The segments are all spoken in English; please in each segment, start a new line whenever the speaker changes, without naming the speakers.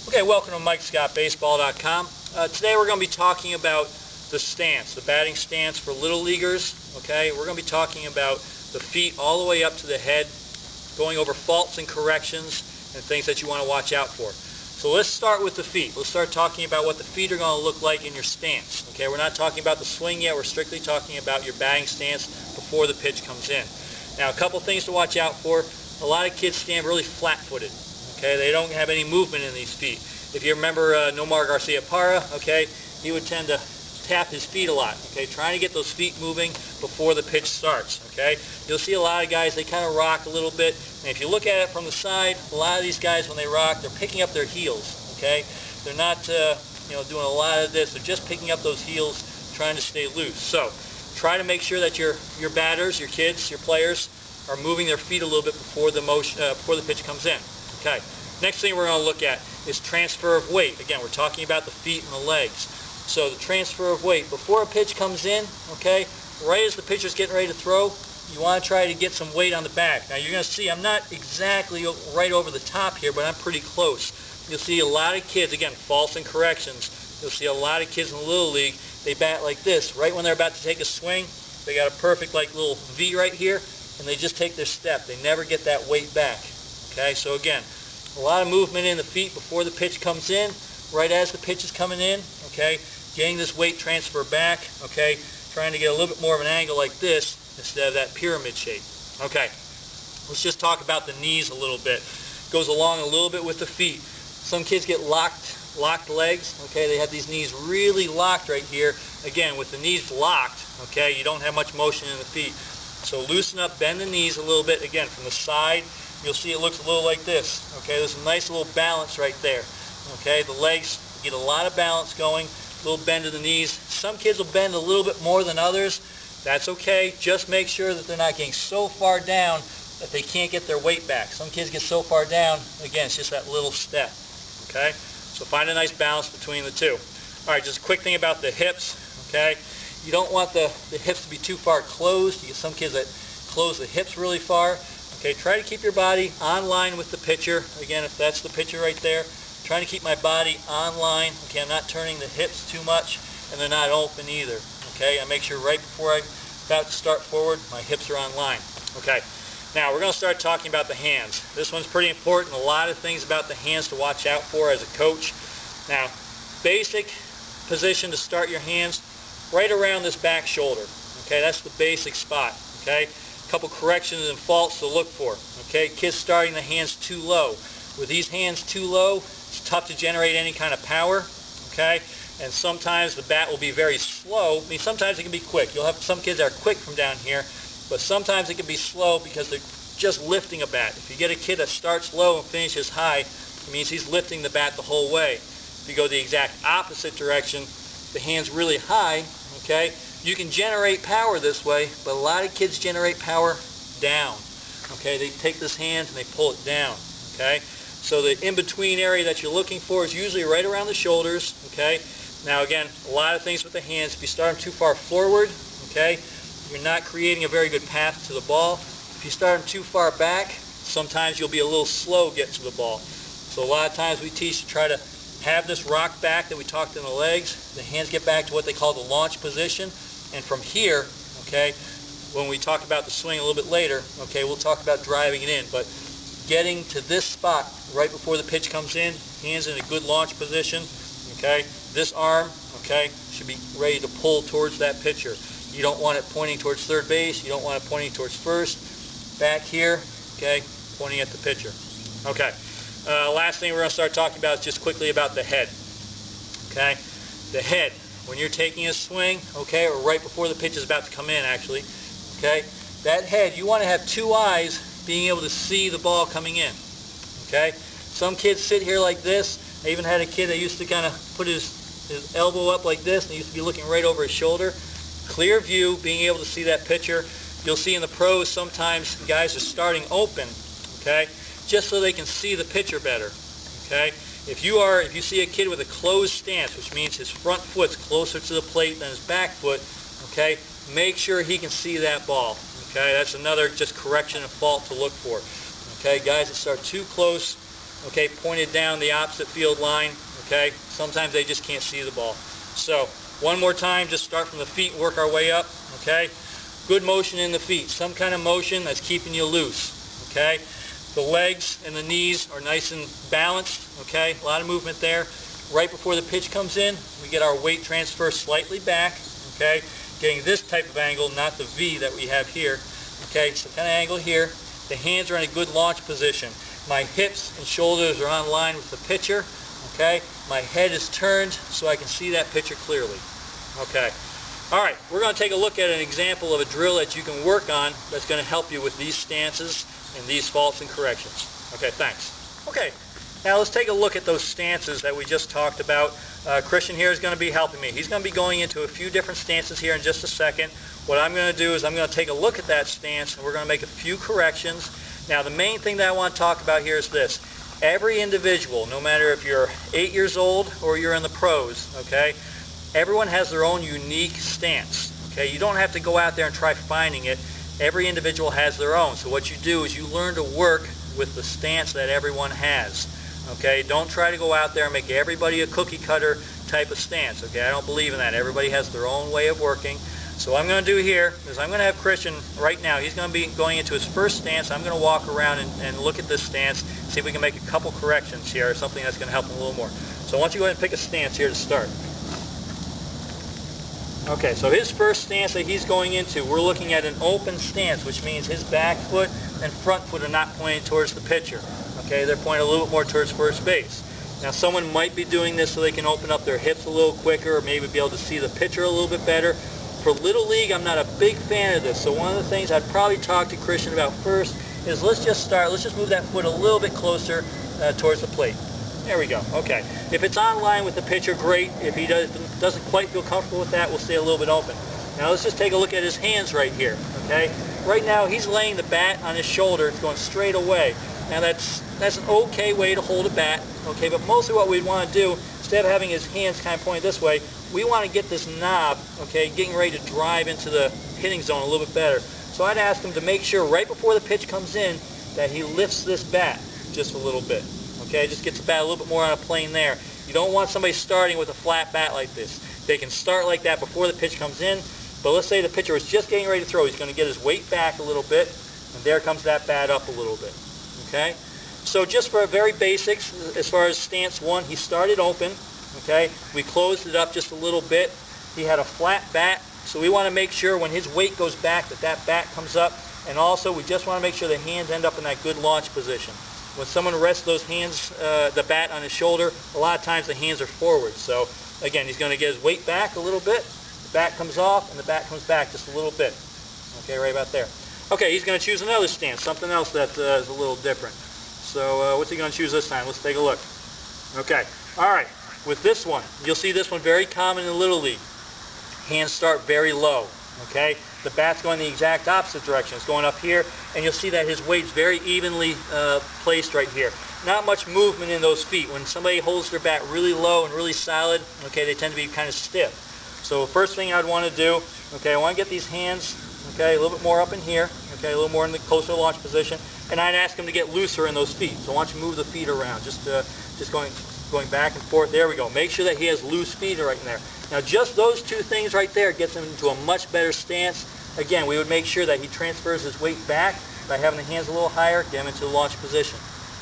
Okay, welcome to MikeScottBaseball.com. Today we're going to be talking about the stance, the batting stance for little leaguers. Okay, we're going to be talking about the feet all the way up to the head, going over faults and corrections and things that you want to watch out for. So let's start with the feet. Let's start talking about what the feet are going to look like in your stance. Okay, we're not talking about the swing yet. We're strictly talking about your batting stance before the pitch comes in. Now, a couple things to watch out for. A lot of kids stand really flat-footed. Okay, they don't have any movement in these feet. If you remember Nomar Garciaparra, okay, he would tend to tap his feet a lot. Okay, trying to get those feet moving before the pitch starts. Okay, you'll see a lot of guys, they kind of rock a little bit. And if you look at it from the side, a lot of these guys, when they rock, they're picking up their heels. Okay, they're not doing a lot of this. They're just picking up those heels, trying to stay loose. So try to make sure that your batters, your kids, your players are moving their feet a little bit before the pitch comes in. Okay. Next thing we're going to look at is transfer of weight. Again, we're talking about the feet and the legs. So the transfer of weight before a pitch comes in. Okay. Right as the pitcher's getting ready to throw, you want to try to get some weight on the back. Now you're going to see I'm not exactly right over the top here, but I'm pretty close. You'll see a lot of kids, again, faults and corrections. You'll see a lot of kids in the Little League, they bat like this. Right when they're about to take a swing, they got a perfect like little V right here, and they just take their step. They never get that weight back. Okay, so again, a lot of movement in the feet before the pitch comes in, right as the pitch is coming in, okay, getting this weight transfer back, okay, trying to get a little bit more of an angle like this instead of that pyramid shape. Okay, let's just talk about the knees a little bit. Goes along a little bit with the feet. Some kids get locked legs, okay, they have these knees really locked right here. Again, with the knees locked, okay, you don't have much motion in the feet. So loosen up, bend the knees a little bit, again, from the side. You'll see it looks a little like this. Okay, there's a nice little balance right there. Okay, the legs get a lot of balance going, a little bend of the knees. Some kids will bend a little bit more than others. That's okay. Just make sure that they're not getting so far down that they can't get their weight back. Some kids get so far down, again, it's just that little step. Okay, so find a nice balance between the two. All right, just a quick thing about the hips. Okay, you don't want the hips to be too far closed. You get some kids that close the hips really far. Okay, try to keep your body on line with the pitcher. Again, if that's the pitcher right there, trying to keep my body on line. Okay, I'm not turning the hips too much, and they're not open either. Okay, I make sure right before I'm about to start forward, my hips are on line. Okay, now we're going to start talking about the hands. This one's pretty important. A lot of things about the hands to watch out for as a coach. Now, basic position to start your hands, right around this back shoulder. Okay, that's the basic spot. Okay. Couple corrections and faults to look for. Okay, kids starting the hands too low. With these hands too low, it's tough to generate any kind of power. Okay, and sometimes the bat will be very slow. I mean, sometimes it can be quick. You'll have some kids that are quick from down here, but sometimes it can be slow because they're just lifting a bat. If you get a kid that starts low and finishes high, it means he's lifting the bat the whole way. If you go the exact opposite direction, the hand's really high, okay, you can generate power this way, but a lot of kids generate power down. Okay, they take this hand and they pull it down. Okay, so the in-between area that you're looking for is usually right around the shoulders. Okay, now again, a lot of things with the hands. If you start them too far forward, okay, you're not creating a very good path to the ball. If you start them too far back, sometimes you'll be a little slow getting to the ball. So a lot of times we teach to try to have this rock back that we talked in the legs. The hands get back to what they call the launch position. And from here, okay, when we talk about the swing a little bit later, okay, we'll talk about driving it in. But getting to this spot right before the pitch comes in, hands in a good launch position, okay, this arm, okay, should be ready to pull towards that pitcher. You don't want it pointing towards third base. You don't want it pointing towards first. Back here, okay, pointing at the pitcher. Okay, last thing we're going to start talking about is just quickly about the head. Okay, the head. When you're taking a swing, okay, or right before the pitch is about to come in, actually, okay, that head, you want to have two eyes being able to see the ball coming in, okay? Some kids sit here like this. I even had a kid that used to kind of put his elbow up like this, and he used to be looking right over his shoulder. Clear view, being able to see that pitcher. You'll see in the pros sometimes guys are starting open, okay, just so they can see the pitcher better, okay? If you see a kid with a closed stance, which means his front foot's closer to the plate than his back foot, okay, make sure he can see that ball. Okay, that's another just correction and fault to look for. Okay, guys that start too close okay, pointed down the opposite field line, okay? Sometimes they just can't see the ball. So one more time, just start from the feet, work our way up, okay? Good motion in the feet, some kind of motion that's keeping you loose, okay? The legs and the knees are nice and balanced, okay? A lot of movement there. Right before the pitch comes in, we get our weight transfer slightly back, okay? Getting this type of angle, not the V that we have here, okay? So kind of angle here. The hands are in a good launch position. My hips and shoulders are on line with the pitcher, okay? My head is turned so I can see that pitcher clearly, okay? All right, we're going to take a look at an example of a drill that you can work on that's going to help you with these stances and these faults and corrections. Okay, thanks. Okay, now let's take a look at those stances that we just talked about. Christian here is going to be helping me. He's going to be going into a few different stances here in just a second. What I'm going to do is I'm going to take a look at that stance and we're going to make a few corrections. Now the main thing that I want to talk about here is this. Every individual, no matter if you're 8 years old or you're in the pros, okay, everyone has their own unique stance. Okay, you don't have to go out there and try finding it. Every individual has their own. So what you do is you learn to work with the stance that everyone has. Okay, don't try to go out there and make everybody a cookie cutter type of stance. Okay, I don't believe in that. Everybody has their own way of working. So what I'm going to do here is I'm going to have Christian right now. He's going to be going into his first stance. I'm going to walk around and look at this stance, see if we can make a couple corrections here or something that's going to help him a little more. So why don't you go ahead and pick a stance here to start. Okay, so his first stance that he's going into, we're looking at an open stance, which means his back foot and front foot are not pointing towards the pitcher. Okay, they're pointing a little bit more towards first base. Now someone might be doing this so they can open up their hips a little quicker or maybe be able to see the pitcher a little bit better. For Little League, I'm not a big fan of this, so one of the things I'd probably talk to Christian about first is let's just move that foot a little bit closer towards the plate. There we go. Okay. If it's on line with the pitcher, great. If he doesn't quite feel comfortable with that, we'll stay a little bit open. Now let's just take a look at his hands right here. Okay. Right now he's laying the bat on his shoulder. It's going straight away. Now that's an okay way to hold a bat. Okay. But mostly what we'd want to do, instead of having his hands kind of pointed this way, we want to get this knob, okay, getting ready to drive into the hitting zone a little bit better. So I'd ask him to make sure right before the pitch comes in that he lifts this bat just a little bit. Okay, just gets the bat a little bit more on a plane there. You don't want somebody starting with a flat bat like this. They can start like that before the pitch comes in, but let's say the pitcher is just getting ready to throw. He's going to get his weight back a little bit, and there comes that bat up a little bit. Okay, so just for very basics, as far as stance one, he started open. Okay, we closed it up just a little bit. He had a flat bat, so we want to make sure when his weight goes back that bat comes up, and also we just want to make sure the hands end up in that good launch position. When someone rests those hands, the bat on his shoulder, a lot of times the hands are forward. So again, he's going to get his weight back a little bit, the bat comes off, and the bat comes back just a little bit. Okay, right about there. Okay, he's going to choose another stance, something else that is a little different. So what's he going to choose this time? Let's take a look. Okay, all right. With this one, you'll see this one very common in Little League. Hands start very low, okay? The bat's going the exact opposite direction. It's going up here, and you'll see that his weight's very evenly placed right here. Not much movement in those feet. When somebody holds their bat really low and really solid, okay, they tend to be kind of stiff. So first thing I'd want to do, okay, I want to get these hands, okay, a little bit more up in here, okay, a little more in the closer launch position, and I'd ask him to get looser in those feet. So why don't you move the feet around, just going back and forth. There we go. Make sure that he has loose feet right in there. Now just those two things right there gets him into a much better stance. Again, we would make sure that he transfers his weight back by having the hands a little higher, get him into the launch position.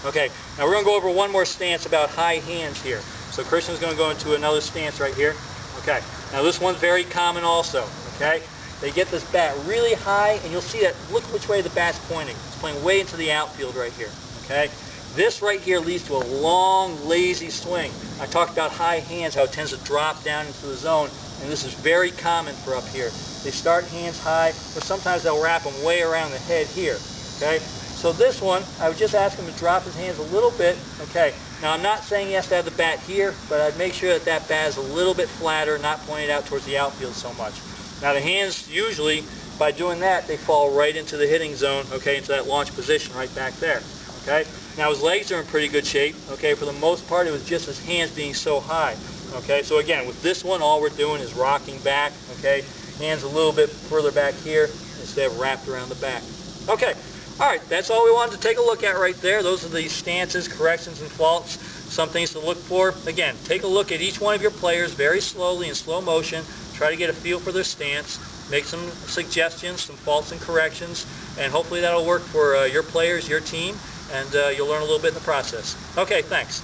Okay, now we're going to go over one more stance about high hands here. So Christian's going to go into another stance right here. Okay, now this one's very common also. Okay, they get this bat really high, and you'll see that, look which way the bat's pointing. It's pointing way into the outfield right here. Okay. This right here leads to a long, lazy swing. I talked about high hands, how it tends to drop down into the zone, and this is very common for up here. They start hands high, but sometimes they'll wrap them way around the head here, okay? So this one, I would just ask him to drop his hands a little bit, okay? Now I'm not saying he has to have the bat here, but I'd make sure that that bat is a little bit flatter, not pointed out towards the outfield so much. Now the hands, usually, by doing that, they fall right into the hitting zone, okay, into that launch position right back there, okay? Now his legs are in pretty good shape, okay? For the most part, it was just his hands being so high, okay? So again, with this one, all we're doing is rocking back, okay? Hands a little bit further back here instead of wrapped around the back. Okay, All right, that's all we wanted to take a look at right there. Those are the stances, corrections, and faults. Some things to look for. Again, take a look at each one of your players very slowly in slow motion. Try to get a feel for their stance. Make some suggestions, some faults and corrections, and hopefully that'll work for your players, your team, and you'll learn a little bit in the process. Okay, thanks.